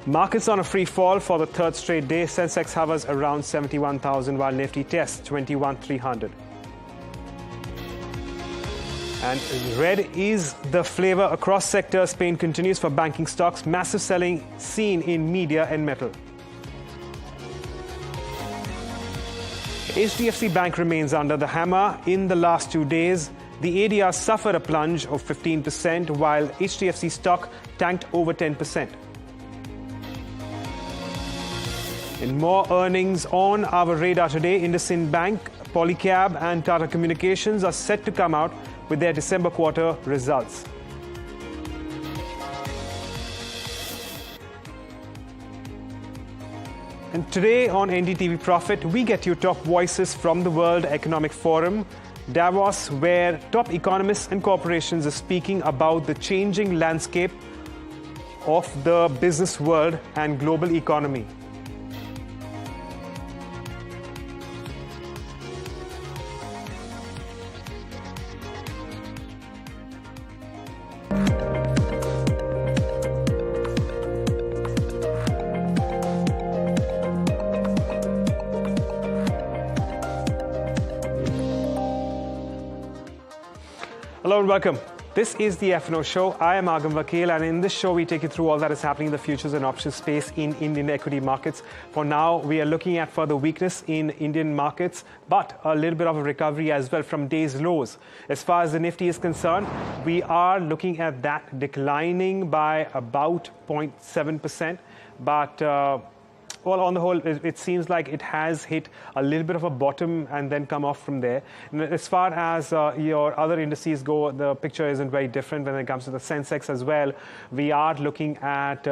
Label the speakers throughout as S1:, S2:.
S1: Markets on a free fall for the third straight day. Sensex hovers around 71,000 while Nifty tests 21,300. And red is the flavor across sectors. Pain continues for banking stocks. Massive selling seen in media and metal. HDFC Bank remains under the hammer. In the last 2 days, the ADR suffered a plunge of 15%, while HDFC stock tanked over 10%. In more earnings on our radar today, IndusInd Bank, Polycab and Tata Communications are set to come out with their December quarter results. And today on NDTV Profit, we get you top voices from the World Economic Forum, Davos, where top economists and corporations are speaking about the changing landscape of the business world and global economy. Hello and welcome. This is the F&O Show. I am Agam, Vakil, and in this show we take you through all that is happening in the futures and options space in Indian equity markets. For now, we are looking at further weakness in Indian markets, but a little bit of a recovery as well from day's lows. As far as the Nifty is concerned, we are looking at that declining by about 0.7%, but well, on the whole, it seems like it has hit a little bit of a bottom and then come off from there. And as far as your other indices go, the picture isn't very different when it comes to the Sensex as well. We are looking at,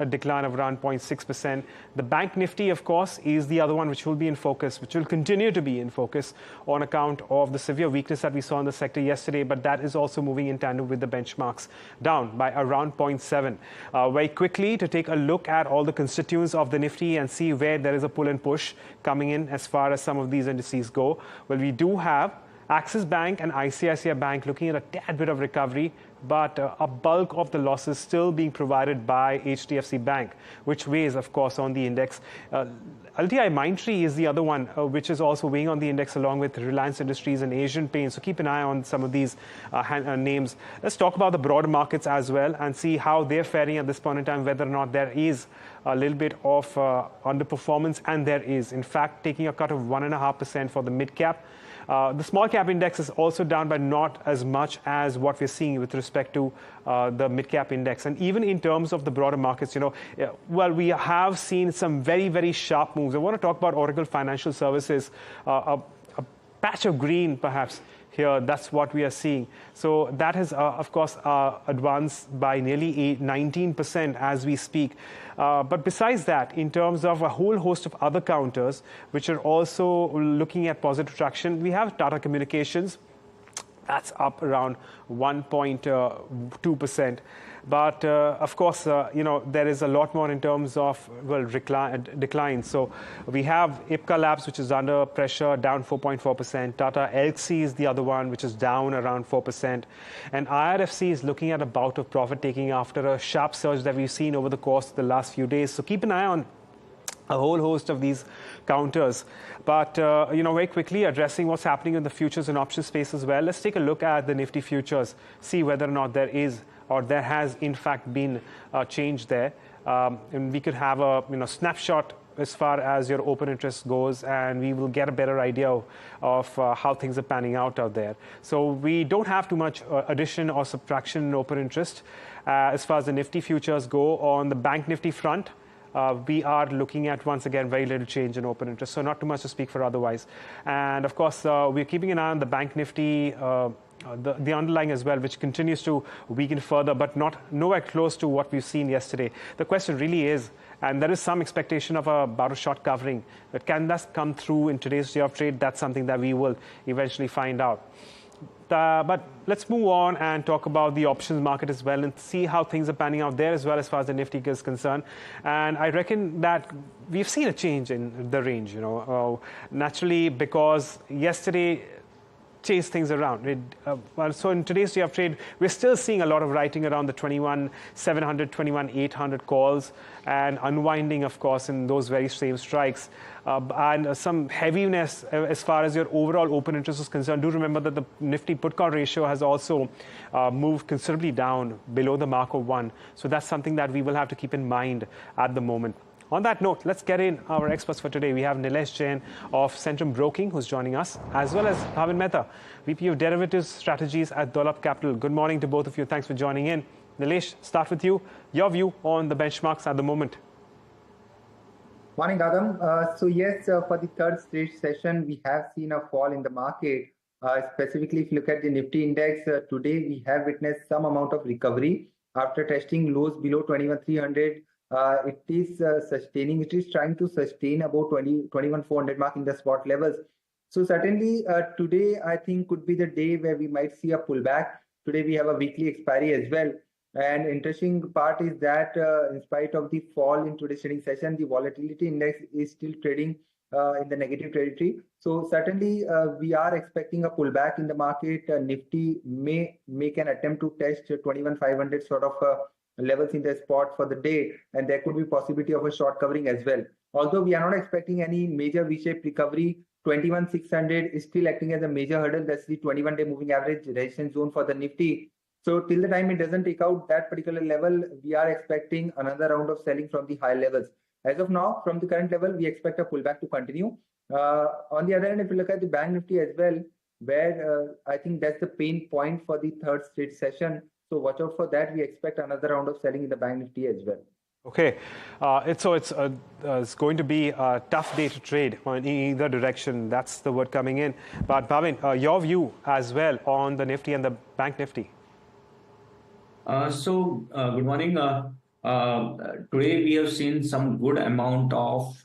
S1: a decline of around 0.6%. The Bank Nifty, of course, is the other one which will be in focus, which will continue to be in focus on account of the severe weakness that we saw in the sector yesterday, but that is also moving in tandem with the benchmarks down by around 0.7. Very quickly, to take a look at all the constituents of the Nifty and see where there is a pull and push coming in as far as some of these indices go. Well, we do have Axis Bank and ICICI Bank looking at a tad bit of recovery, but a bulk of the losses still being provided by HDFC Bank, which weighs, of course, on the index. LTI Mindtree is the other one, which is also weighing on the index along with Reliance Industries and Asian Paints. So keep an eye on some of these names. Let's talk about the broader markets as well and see how they're faring at this point in time, whether or not there is a little bit of underperformance, and there is. In fact, taking a cut of 1.5% for the mid-cap. The small cap index is also down by not as much as what we're seeing with respect to the mid cap index. And even in terms of the broader markets, well, we have seen some very, very sharp moves. I want to talk about Oracle Financial Services, a patch of green perhaps here. That's what we are seeing. So that has, of course, advanced by nearly 19% as we speak. But besides that, in terms of a whole host of other counters, which are also looking at positive traction, we have Tata Communications. That's up around 1.2%. But, of course, there is a lot more in terms of, well, decline. So we have Ipca Labs, which is under pressure, down 4.4%. Tata Elxsi is the other one, which is down around 4%. And IRFC is looking at a bout of profit taking after a sharp surge that we've seen over the course of the last few days. So keep an eye on a whole host of these counters. But, very quickly addressing what's happening in the futures and options space as well, let's take a look at the Nifty futures, see whether or not there is or there has, in fact, been a change there. And we could have a snapshot as far as your open interest goes, and we will get a better idea of how things are panning out there. So we don't have too much addition or subtraction in open interest. As far as the Nifty futures go, on the Bank Nifty front, we are looking at, once again, very little change in open interest, so not too much to speak for otherwise. And, of course, we're keeping an eye on the Bank Nifty, the underlying as well, which continues to weaken further, but nowhere close to what we've seen yesterday. The question really is, and there is some expectation of about a short covering, but can that come through in today's day of trade? That's something that we will eventually find out. But let's move on and talk about the options market as well and see how things are panning out there as well as far as the Nifty is concerned. And I reckon that we've seen a change in the range, naturally, because yesterday chase things around. So in today's day of trade, we're still seeing a lot of writing around the 21,700, 21,800 calls and unwinding, of course, in those very same strikes. And some heaviness as far as your overall open interest is concerned. Do remember that the Nifty put call ratio has also moved considerably down below the mark of 1. So that's something that we will have to keep in mind at the moment. On that note, let's get in our experts for today. We have Nilesh Jain of Centrum Broking, who's joining us, as well as Bhavin Mehta, VP of Derivatives Strategies at Dolat Capital. Good morning to both of you. Thanks for joining in. Nilesh, start with you. Your view on the benchmarks at the moment.
S2: Morning, Agam. So yes, for the third straight session, we have seen a fall in the market. Specifically, if you look at the Nifty index, today we have witnessed some amount of recovery after testing lows below 21,300. It is sustaining. It is trying to sustain about 21,400 mark in the spot levels. So certainly today, I think could be the day where we might see a pullback. Today we have a weekly expiry as well. And interesting part is that in spite of the fall in today's trading session, the volatility index is still trading in the negative territory. So certainly we are expecting a pullback in the market. Nifty may make an attempt to test 21,500 sort of levels in the spot for the day, and there could be possibility of a short covering as well. Although we are not expecting any major V-shaped recovery, 21,600 is still acting as a major hurdle. That's the 21-day moving average resistance zone for the Nifty. So till the time it doesn't take out that particular level, we are expecting another round of selling from the high levels. As of now, from the current level, we expect a pullback to continue. On the other hand, if you look at the Bank Nifty as well, where I think that's the pain point for the third straight session. So watch out for that. We expect another round of selling in the Bank Nifty as well.
S1: Okay, it's going to be a tough day to trade in either direction. That's the word coming in. But Bhavin, your view as well on the Nifty and the Bank Nifty.
S3: Good morning. Today we have seen some good amount of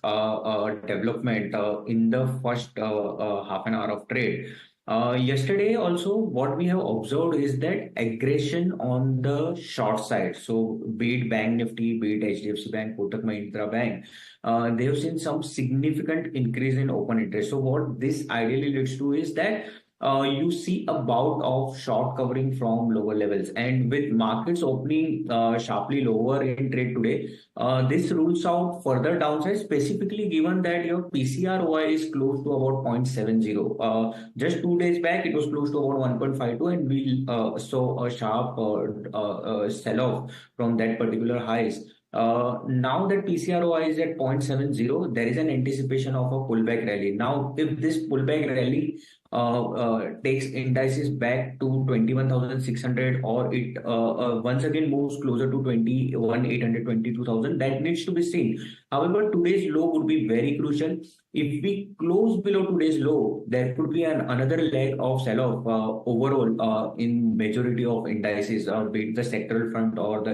S3: development in the first half an hour of trade. Yesterday also what we have observed is that aggression on the short side. So be it Bank Nifty, be it HDFC Bank, Kotak Mahindra Bank, they have seen some significant increase in open interest. So what this ideally leads to is that you see a bout of short covering from lower levels, and with markets opening sharply lower in trade today, this rules out further downside, specifically given that your PCR-OI is close to about 0.70. Just 2 days back, it was close to about 1.52, and we saw a sharp sell-off from that particular highs. Now that PCR-OI is at 0.70, there is an anticipation of a pullback rally. Now, if this pullback rally takes indices back to 21,600, or it once again moves closer to 21,800, 22,000, that needs to be seen. However, today's low would be very crucial. If we close below today's low, there could be another leg of sell-off overall in majority of indices, be it the sectoral front or the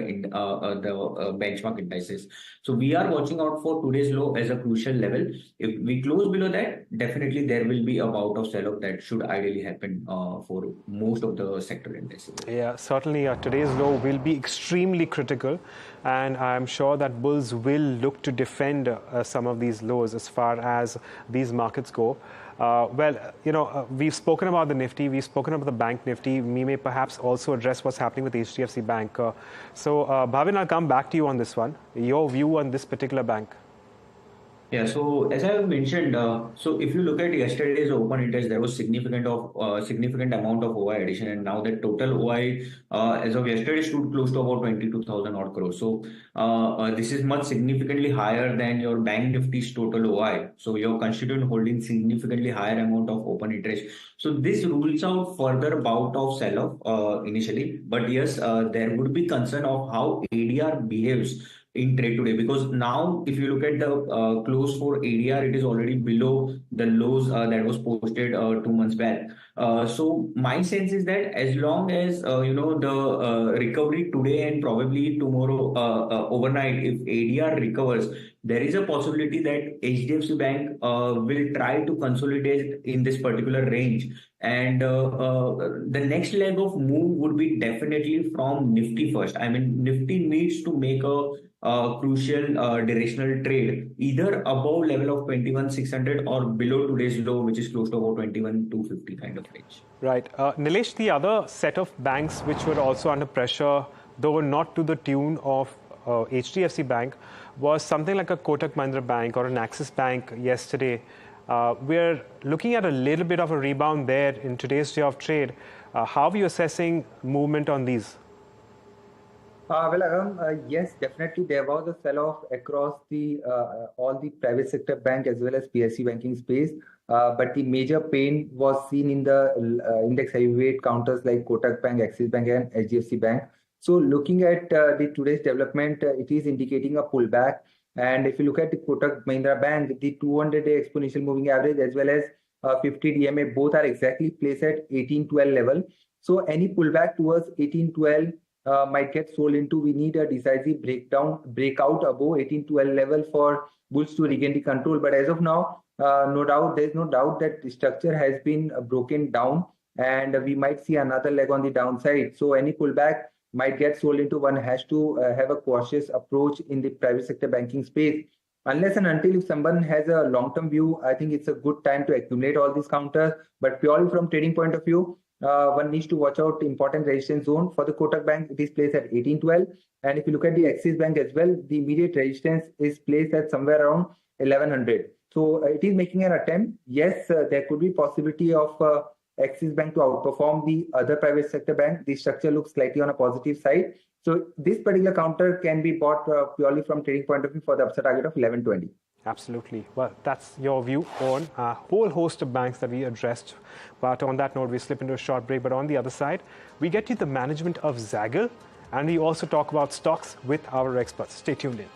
S3: benchmark indices. So we are watching out for today's low as a crucial level. If we close below that, definitely there will be a bout of sell-off that should ideally happen for most of the sector indices.
S1: Yeah, certainly today's low will be extremely critical, and I'm sure that bulls will look to defend some of these lows as far as these markets go. We've spoken about the Nifty, we've spoken about the Bank Nifty. We may perhaps also address what's happening with HDFC Bank. Bhavin, I'll come back to you on this one. Your view on this particular bank.
S3: Yeah, so as I mentioned, so if you look at yesterday's open interest, there was significant amount of OI addition, and now the total OI as of yesterday stood close to about 22,000 odd crores. So this is much significantly higher than your Bank Nifty's total OI. So your constituent holding significantly higher amount of open interest. So this rules out further bout of sell-off initially, but yes, there would be concern of how ADR behaves in trade today, because now if you look at the close for ADR, it is already below the lows that was posted 2 months back. So my sense is that as long as the recovery today and probably tomorrow overnight, if ADR recovers, there is a possibility that HDFC Bank will try to consolidate in this particular range. And the next leg of move would be definitely from Nifty first. I mean, Nifty needs to make a crucial directional trade either above level of 21,600 or below today's low, which is close to about 21,250 kind of range.
S1: Right. Nilesh, the other set of banks which were also under pressure, though not to the tune of HDFC Bank, was something like a Kotak Mahindra Bank or an Axis Bank yesterday. We're looking at a little bit of a rebound there in today's day of trade. How are you assessing movement on these?
S2: Yes, definitely there was a sell-off across the all the private sector bank as well as PSU banking space. But the major pain was seen in the index heavyweight counters like Kotak Bank, Axis Bank, and HDFC Bank. So looking at the today's development, it is indicating a pullback. And if you look at the Kotak Mahindra Bank, the 200-day exponential moving average as well as 50 DMA both are exactly placed at 1812 level. So any pullback towards 1812 might get sold into. We need a decisive breakout above 1812 level for bulls to regain the control. But as of now, there's no doubt that the structure has been broken down, and we might see another leg on the downside. So any pullback might get sold into. One has to have a cautious approach in the private sector banking space. Unless and until if someone has a long-term view, I think it's a good time to accumulate all these counters. But purely from trading point of view, one needs to watch out important resistance zone. For the Kotak Bank, it is placed at 1812. And if you look at the Axis Bank as well, the immediate resistance is placed at somewhere around 1100. So it is making an attempt. Yes, there could be possibility of Axis Bank to outperform the other private sector bank. The structure looks slightly on a positive side. So this particular counter can be bought purely from trading point of view for the upside target of 1120.
S1: Absolutely. Well, that's your view on a whole host of banks that we addressed. But on that note, we slip into a short break. But on the other side, we get to the management of Zaggle, and we also talk about stocks with our experts. Stay tuned in.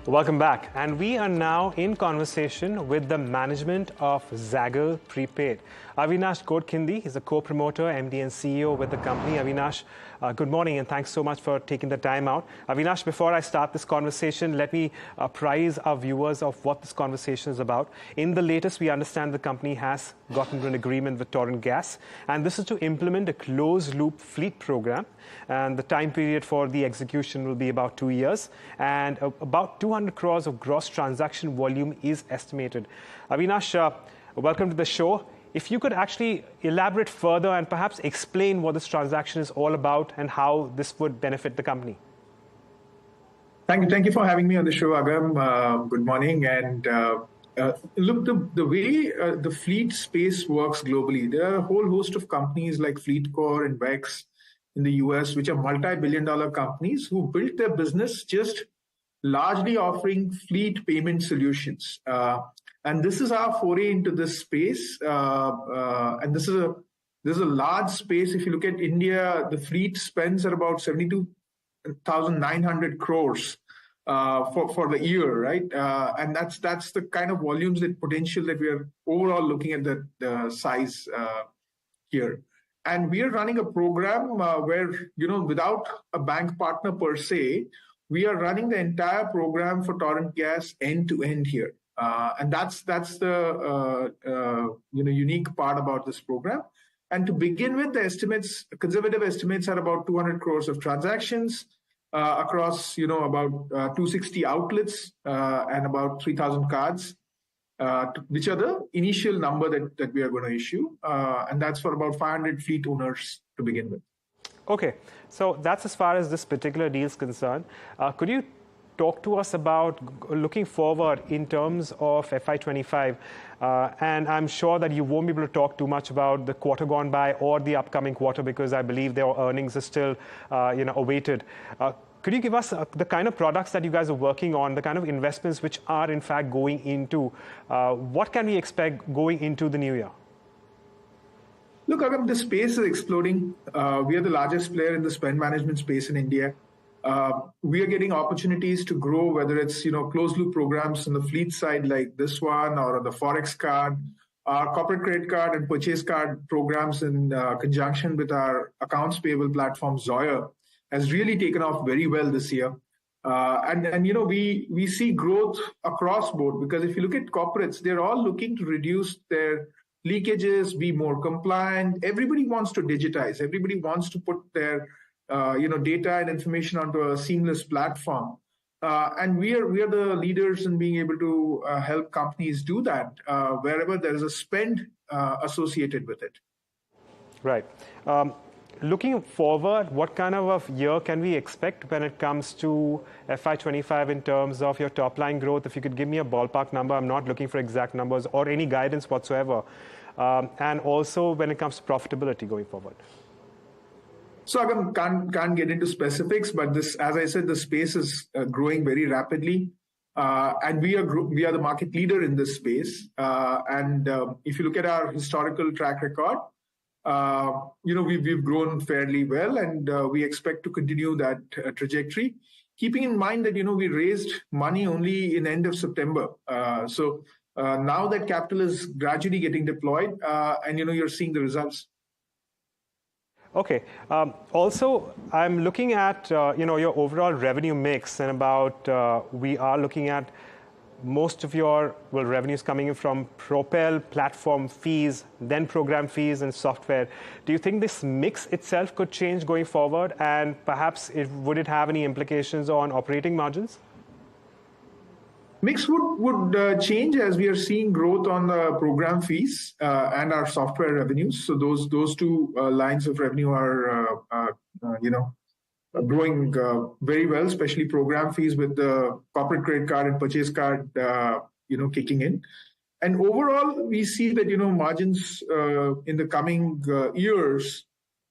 S1: Welcome back. And we are now in conversation with the management of Zaggle Prepaid. Avinash Godkhindi is a co-promoter, MD and CEO with the company. Avinash, good morning and thanks so much for taking the time out. Avinash, before I start this conversation, let me apprise our viewers of what this conversation is about. In the latest, we understand the company has gotten to an agreement with Torrent Gas, and this is to implement a closed-loop fleet program. And the time period for the execution will be about 2 years, and about 200 crores of gross transaction volume is estimated. Avinash, welcome to the show. If you could actually elaborate further and perhaps explain what this transaction is all about and how this would benefit the company.
S4: Thank you for having me on the show, Agam. Good morning. And look, the way the fleet space works globally, there are a whole host of companies like FleetCor and Vex in the US, which are multi-billion-dollar companies who built their business just largely offering fleet payment solutions. And this is our foray into this space. And this is a large space. If you look at India, the fleet spends at about 72,900 crores for the year, right? And that's the kind of volumes and potential that we are overall looking at the size here. And we are running a program where, without a bank partner per se, we are running the entire program for Torrent Gas end to end here. And that's the unique part about this program. And to begin with, the conservative estimates are about 200 crores of transactions across about 260 outlets and about 3,000 cards, which are the initial number that we are going to issue, and that's for about 500 fleet owners to begin with.
S1: Okay, so that's as far as this particular deal is concerned. Could you talk to us about looking forward in terms of FY25? And I'm sure that you won't be able to talk too much about the quarter gone by or the upcoming quarter because I believe their earnings are still awaited. Could you give us the kind of products that you guys are working on, the kind of investments which are in fact going into? What can we expect going into the new year?
S4: Look, Agam, the space is exploding. We are the largest player in the spend management space in India. We are getting opportunities to grow, whether it's closed loop programs on the fleet side like this one, or on the Forex card, our corporate credit card and purchase card programs in conjunction with our accounts payable platform Zoya has really taken off very well this year. And we see growth across board, because if you look at corporates, they're all looking to reduce their leakages, be more compliant. Everybody wants to digitize. Everybody wants to put their data and information onto a seamless platform. And we are the leaders in being able to help companies do that wherever there is a spend associated with it.
S1: Right. Looking forward, what kind of a year can we expect when it comes to FY25 in terms of your top line growth? If you could give me a ballpark number, I'm not looking for exact numbers or any guidance whatsoever. And also when it comes to profitability going forward.
S4: So I can't get into specifics, but this, as I said, the space is growing very rapidly. And we are the market leader in this space. And if you look at our historical track record, we've grown fairly well, and we expect to continue that trajectory, keeping in mind that we raised money only in end of September. So now that capital is gradually getting deployed, and you're seeing the results.
S1: Okay. Also, I'm looking at your overall revenue mix, and we are looking at most of your revenues coming in from Propel, platform fees, then program fees and software. Do you think this mix itself could change going forward, and perhaps would it have any implications on operating margins?
S4: Mix would change as we are seeing growth on the program fees and our software revenues. So those two lines of revenue are growing very well, especially program fees with the corporate credit card and purchase card, kicking in. And overall, we see that, margins in the coming years,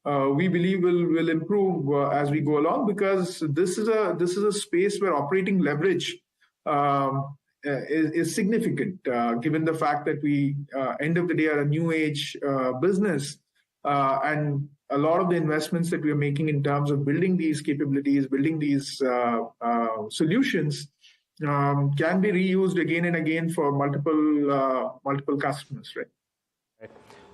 S4: we believe will improve as we go along, because this is a space where operating leverage is significant, given the fact that we, end of the day, are a new age business. And a lot of the investments that we are making in terms of building these capabilities, building these solutions, can be reused again and again for multiple customers, right?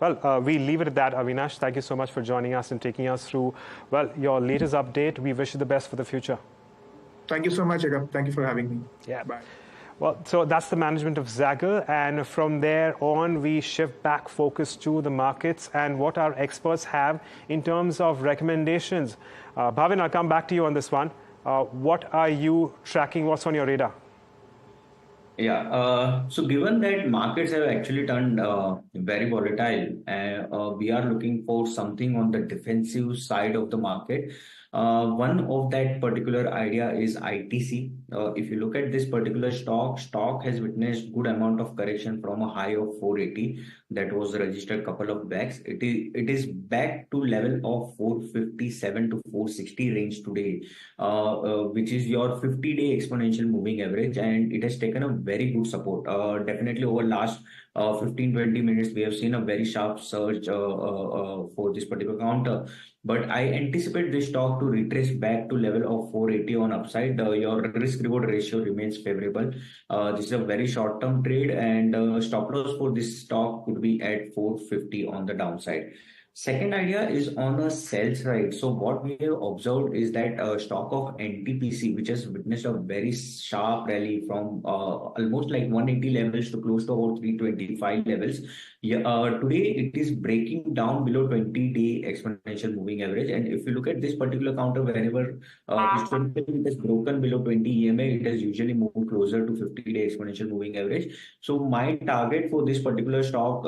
S1: Well, we leave it at that, Avinash. Thank you so much for joining us and taking us through, well, your latest update. We wish you the best for the future.
S4: Thank you so much, Agam. Thank you for having me.
S1: Yeah.
S4: Bye.
S1: Well, so that's the management of Zaggle, and from there on, we shift back focus to the markets and what our experts have in terms of recommendations. Bhavin, I'll come back to you on this one. What are you tracking? What's on your radar?
S3: Yeah, so given that markets have actually turned very volatile, we are looking for something on the defensive side of the market. One of that particular idea is ITC. If you look at this particular stock has witnessed good amount of correction from a high of 480 that was registered couple of backs. It is back to level of 457 to 460 range today, which is your 50-day exponential moving average, and it has taken a very good support. Definitely over last 15-20 minutes, we have seen a very sharp surge for this particular counter. But I anticipate this stock to retrace back to level of 480 on upside. Your risk-reward ratio remains favorable. This is a very short-term trade, and stop loss for this stock could be at 450 on the downside. Second idea is on a sell side. So what we have observed is that stock of NTPC, which has witnessed a very sharp rally from almost like 180 levels to close to about 325 levels. Today, it is breaking down below 20-day exponential moving average. And if you look at this particular counter, whenever historically it has broken below 20 EMA, it has usually moved closer to 50-day exponential moving average. So my target for this particular stock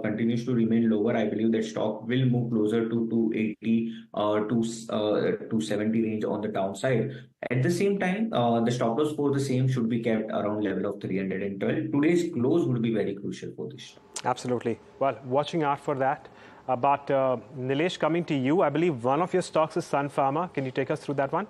S3: continues to remain lower. I believe that stock will move closer to 280 to 270 range on the downside. At the same time, the stop loss for the same should be kept around level of 312. Today's close would be very crucial for this.
S1: Absolutely. Well, watching out for that. But Nilesh, coming to you, I believe one of your stocks is Sun Pharma. Can you take us through that one?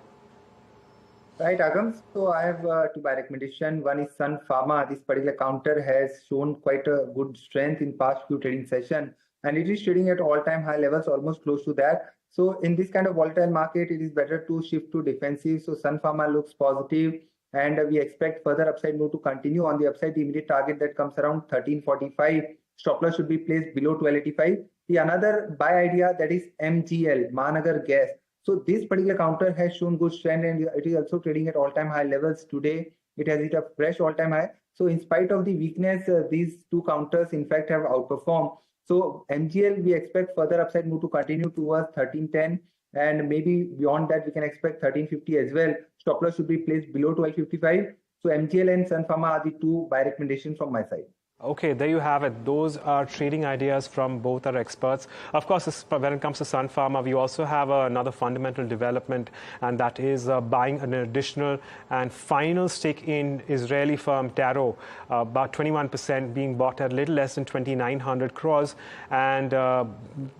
S2: Right, Agam. So I have two buy recommendation. One is Sun Pharma. This particular counter has shown quite a good strength in past few trading sessions, and it is trading at all-time high levels, almost close to that. So in this kind of volatile market, it is better to shift to defensive. So Sun Pharma looks positive, and we expect further upside move to continue. On the upside, the immediate target that comes around 1345. Stop loss should be placed below 1285. The another buy idea, that is MGL, Mahanagar Gas. So this particular counter has shown good strength, and it is also trading at all-time high levels today. It has hit a fresh all-time high. So in spite of the weakness, these two counters in fact have outperformed. So MGL, we expect further upside move to continue towards 1310, and maybe beyond that we can expect 1350 as well. Stop loss should be placed below 1255. So MGL and Sun Pharma are the two buy recommendations from my side.
S1: Okay, there you have it. Those are trading ideas from both our experts. Of course, when it comes to Sun Pharma, we also have another fundamental development, and that is buying an additional and final stake in Israeli firm Taro, about 21% being bought at a little less than 2,900 crores. And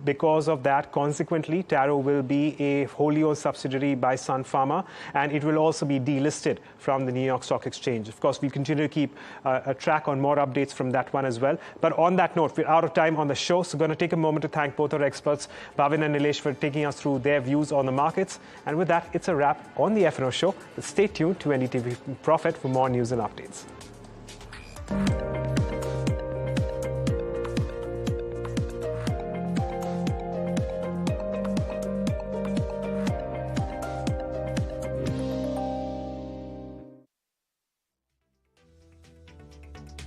S1: because of that, consequently, Taro will be a wholly owned subsidiary by Sun Pharma, and it will also be delisted from the New York Stock Exchange. Of course, we continue to keep a track on more updates from that one as well. But on that note, we're out of time on the show, so going to take a moment to thank both our experts, Bhavin and Nilesh, for taking us through their views on the markets. And with that, it's a wrap on the F&O Show. Stay tuned to NDTV Profit for more news and updates.